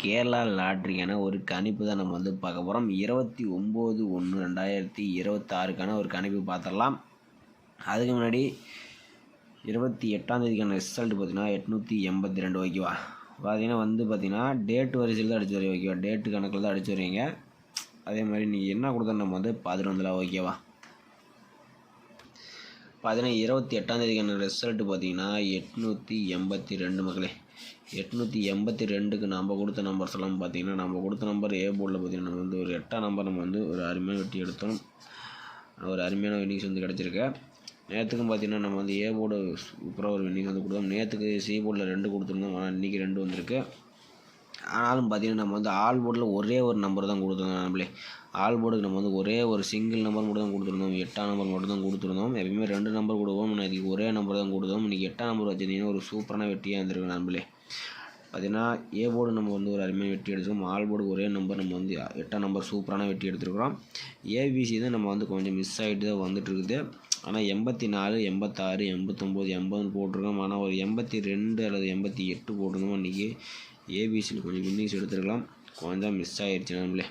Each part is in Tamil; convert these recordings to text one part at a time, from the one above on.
கேரளா லாட்ரிக்கான ஒரு கணிப்பு தான் நம்ம வந்து பார்க்க போகிறோம். 29/1/2026க்கான ஒரு கணிப்பு பார்த்துடலாம். அதுக்கு முன்னாடி 28ஆம் தேதிக்கான ரிசல்ட் பார்த்தீங்கன்னா 882 ஓகேவா. பார்த்தீங்கன்னா பார்த்தீங்கன்னா டேட் வரிசையில் தான் அடிச்சு வரீங்க ஓகேவா. டேட்டு கணக்கில் தான் அடிச்சு வரீங்க. அதே மாதிரி நீங்கள் என்ன கொடுத்தா நம்ம வந்து பார்த்துட்டு வந்துடலாம் ஓகேவா. பார்த்தீங்கன்னா 28ஆம் தேதிக்கான ரிசல்ட் பார்த்தீங்கன்னா 882 மக்களே. 882க்கு நம்ம கொடுத்த நம்பர்ஸ் எல்லாம் பார்த்தீங்கன்னா நம்ம கொடுத்த நம்பர் ஏ போர்டில் பார்த்தீங்கன்னா நம்ம வந்து ஒரு 8ஆம் நம்பர் நம்ம வந்து ஒரு அருமையான வெட்டி எடுத்தோம். ஒரு அருமையான வின்னிங்ஸ் வந்து கிடச்சிருக்கு. நேற்றுக்கும் பார்த்தீங்கன்னா நம்ம வந்து ஏ போர்டு சூப்பராக ஒரு வின்னிங்ஸ் வந்து கொடுத்தோம். நேற்றுக்கு சி போர்டில் 2 கொடுத்துருந்தோம். ஆனால் இன்றைக்கி 2 வந்திருக்கு. ஆனாலும் பார்த்தீங்கன்னா நம்ம வந்து ஆல் போர்டில் ஒரே ஒரு நம்பர் தான் கொடுத்துருந்தோம். நம்மளே ஆல் போர்டுக்கு நம்ம வந்து ஒரே ஒரு சிங்கிள் நம்பர் மட்டும் தான் கொடுத்துருந்தோம். 8ஆம் நம்பர் மட்டும் தான் கொடுத்துருந்தோம். எப்பயுமே 2 நம்பர் கொடுப்போம். இன்றைக்கி ஒரே நம்பர் தான் கொடுத்தோம். இன்றைக்கி 8ஆம் நம்பர் வச்சுருந்தீங்கன்னா ஒரு சூப்பரான வெட்டியாக இருந்திருக்கு நம்மளே. பார்த்தீங்கன்னா ஏ போர்டு நம்ம வந்து ஒரு அருமையான வெட்டி எடுத்துருக்கோம். ஆல் போர்டுக்கு ஒரே நம்பர் நம்ம வந்து 8ஆம் நம்பர் சூப்பரான வெட்டி எடுத்துருக்குறோம். ஏபிசி தான் நம்ம வந்து கொஞ்சம் மிஸ் ஆகிட்டு தான் வந்துட்டு இருக்குது. ஆனால் 84, 86, 89, 80 போட்டிருக்கோம். ஆனால் ஒரு 82 அல்லது 88 போட்டிருந்தோம். இன்றைக்கி ஏபிசியில் கொஞ்சம் வின்னிங்ஸ் எடுத்துருக்கலாம். கொஞ்சம் மிஸ் ஆகிடுச்சு நம்மளே.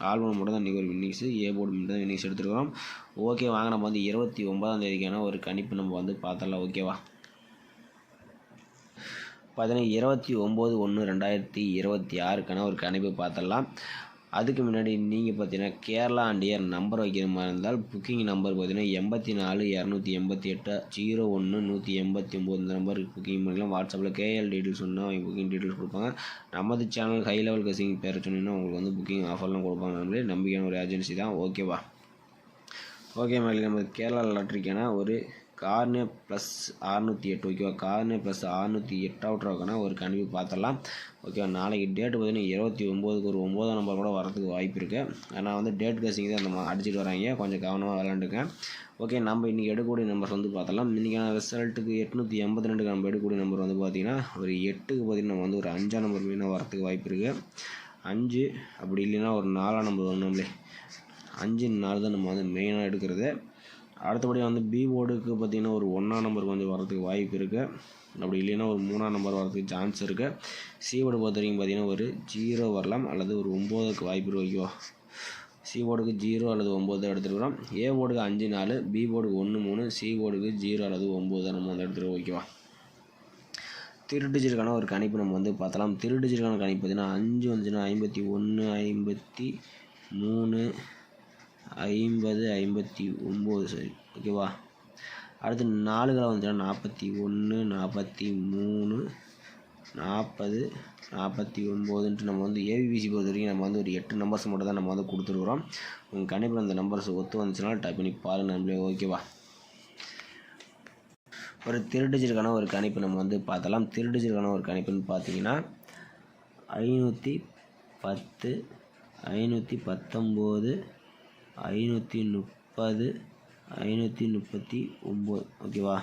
ஆல் போர்டு மட்டும் தான் இன்றைக்கி ஒரு வின்னிங்ஸு, ஏ போர்டு மட்டும் தான் வின்னிங்ஸ் எடுத்துருக்கிறோம். ஓகே வாங்க நம்ம வந்து 29ஆம் தேதிக்கான ஒரு கணிப்பு நம்ம வந்து பார்த்தலாம் ஓகேவா. பார்த்தீங்கன்னா 29/1/2026க்கான ஒரு கணிப்பு பார்த்துடலாம். அதுக்கு முன்னாடி நீங்கள் பார்த்தீங்கன்னா கேரளா அண்ட் இயர் நம்பர் வைக்கிற மாதிரி இருந்தால் புக்கிங் நம்பர் பார்த்தீங்கன்னா 84 288 01 189 இந்த நம்பருக்கு புக்கிங் பண்ணிக்கலாம். வாட்ஸ்அப்பில் கேஎல் டீட்டெயில்ஸ் சொன்னால் அவங்க புக்கிங் டீட்டெயில்ஸ் கொடுப்பாங்க. நமது சேனல் ஹை லெவல் கசிங் பேர் சொன்னீங்கன்னா உங்களுக்கு வந்து புக்கிங் ஆஃபர்லாம் கொடுப்பாங்க. நம்மளே நம்பிக்கையான ஒரு ஏஜென்சி தான் ஓகேவா. ஓகே மேலே நம்ம கேரளா லாட்ரிக்கான ஒரு கார்னே ப்ளஸ் 608 ஓகேவா. கார்னே ப்ளஸ் 608 ஒரு கணிப்பு பார்த்துடலாம் ஓகேவா. நாளைக்கு டேட்டு பார்த்தீங்கன்னா 29க்கு ஒரு 9ஆம் நம்பர் கூட வரதுக்கு வாய்ப்பு இருக்குது. ஆனால் வந்து டேட் கசிங் தான் நம்ம அடிச்சுட்டு வராங்க. கொஞ்சம் கவனமாக விளாண்டுங்க ஓகே. நம்ம இன்றைக்கி எடுக்கக்கூடிய நம்பர்ஸ் வந்து பார்த்தலாம். இன்றைக்கான ரிசல்ட்டுக்கு 882க்கு நம்ம எடுக்கக்கூடிய நம்பர் வந்து பார்த்திங்கன்னா ஒரு 8க்கு பார்த்திங்கன்னா நம்ம வந்து ஒரு 5ஆம் நம்பர் மீனாக வரதுக்கு வாய்ப்பு இருக்குது. 5 அப்படி இல்லைன்னா ஒரு 4ஆம் நம்பர் வரும். நம்மளே 5 4 தான் நம்ம வந்து மெயினாக எடுக்கிறது. அடுத்தபடி வந்து பி போர்டுக்கு பார்த்திங்கன்னா ஒரு 1ஆம் நம்பர் கொஞ்சம் வரதுக்கு வாய்ப்பு இருக்குது. அப்படி இல்லைன்னா ஒரு 3ஆம் நம்பர் வரதுக்கு சான்ஸ் இருக்குது. சி போர்டு பொறுத்த வரைக்கும் பார்த்திங்கன்னா ஒரு 0 வரலாம் அல்லது ஒரு 9க்கு வாய்ப்பு இருக்குது ஓகேவா. சி போர்டுக்கு 0 அல்லது 9 எடுத்துருக்கிறோம். ஏ போர்டுக்கு 5 4, பி போர்டுக்கு 1 3, சி போர்டுக்கு 0 அல்லது 9 நம்ம வந்து எடுத்துருக்கோம் ஓகேவா. திருடிஜிட்டுக்கான ஒரு கணிப்பு நம்ம வந்து பார்த்தலாம். திருடிஜிட்டுக்கான கணிப்பு பார்த்திங்கன்னா 5 வந்துச்சுன்னா 51 53 50 59 சரி ஓகேவா. அடுத்து 4களை வந்துச்சுன்னா 41 43 40 49 நம்ம வந்து ஏபிசி பொறுத்த வரைக்கும் நம்ம வந்து ஒரு 8 நம்பர்ஸ் மட்டும் தான் நம்ம வந்து கொடுத்துருக்குறோம். உங்கள் கணிப்பில் அந்த நம்பர்ஸ் ஒத்து வந்துச்சுன்னா டைப் பண்ணி பாருங்கள் நம்மளே ஓகேவா. ஒரு திருடிஜிட்டுக்கான ஒரு கணிப்பு நம்ம வந்து பார்த்தலாம். திருடிஜிட்டுக்கான ஒரு கணிப்புன்னு பார்த்தீங்கன்னா 510 519 530 539 ஓகேவா.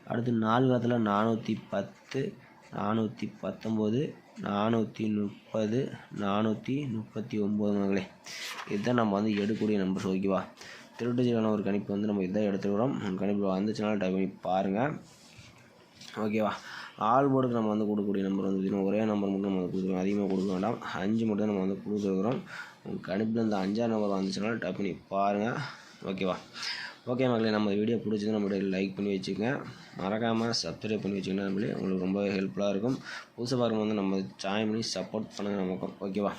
அடுத்து 4 காலத்தில் 410 419 430 439 மகளே. இதுதான் நம்ம வந்து எடுக்கக்கூடிய நம்பர்ஸ் ஓகேவா. திருடிஜிட்டான ஒரு கணிப்பு வந்து நம்ம இதான் எடுத்துக்கிறோம். கணிப்பு வந்துச்சுனாலும் டைப் பண்ணி பாருங்கள் ஓகேவா. ஆல் போர்டுக்கு நம்ம வந்து கொடுக்கக்கூடிய நம்பர் வந்து பார்த்திங்கன்னா ஒரே நம்பர் மட்டும் நம்ம கொடுக்குறோம். அதிகமாக கொடுக்க வேண்டாம். 5 மட்டும் தான் நம்ம வந்து கொடுத்துருக்குறோம். உங்கள் கணிப்பில் இந்த 5ஆம் நம்பர் வந்துச்சுனாலும் டைப் பண்ணி பாருங்கள் ஓகேவா. ஓகே மக்களே, நம்ம வீடியோ பிடிச்சது நம்மளுடைய லைக் பண்ணி வச்சுக்கோங்க. மறக்காமல் சப்ஸ்கிரைப் பண்ணி வச்சுக்கோங்க. நம்மளே உங்களுக்கு ரொம்ப ஹெல்ப்ஃபுல்லாக இருக்கும். புதுசாக பார்க்கும் வந்து நம்ம ஜாயின் பண்ணி சப்போர்ட் பண்ணுங்கள் நமக்கும் ஓகேவா.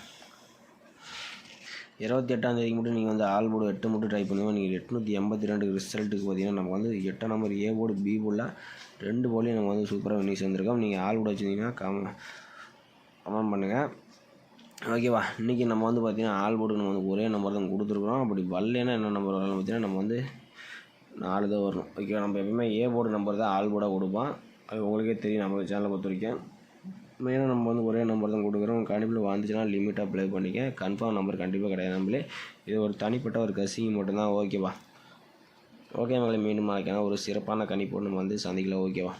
28ஆம் தேதிக்கு மட்டும் நீங்கள் வந்து ஆல் போர்டு 8 மட்டும் ட்ரை பண்ணுவோம். நீங்கள் 882 ரிசல்ட்டுக்கு பார்த்தீங்கன்னா நம்ம வந்து 8ஆம் நம்பர் ஏ போர்டு பி போர்டில் 2 போர்ட்லையும் நம்ம வந்து சூப்பராக வின்னிங்ஸ் வந்திருக்கோம். நீங்கள் ஆல் போர்டு வச்சுருந்தீங்கன்னா கமெண்ட் பண்ணுங்கள் ஓகேவா. இன்றைக்கி நம்ம வந்து பார்த்திங்கன்னா ஆல் போர்டுக்கு நம்ம வந்து ஒரே நம்பர் தான் கொடுத்துருக்குறோம். அப்படி வரலைன்னா என்ன நம்பர் வரலாம் பார்த்திங்கன்னா நம்ம வந்து 4 தான் வரணும் ஓகேவா. நம்ம எப்பவுமே ஏ போர்டு நம்பர் தான் ஆல் போர்டாக கொடுப்போம். அது உங்களுக்கே தெரியும். நம்ம சேனலை பொறுத்த வரைக்கும் மெயினாக நம்ம வந்து ஒரே நம்பர் தான் கொடுக்குறோம். கண்டிப்பாக வந்துச்சுன்னா லிமிட்டாக ப்ளே பண்ணிக்க. கன்ஃபார்ம் நம்பர் கண்டிப்பாக கிடையாது நம்மளே. இது ஒரு தனிப்பட்ட ஒரு கசிங் மட்டும்தான் ஓகேவா. ஓகே மகளை மீண்டும் ஒரு சிறப்பான கணிப்போடு நம்ம வந்து சந்திக்கலாம் ஓகேவா.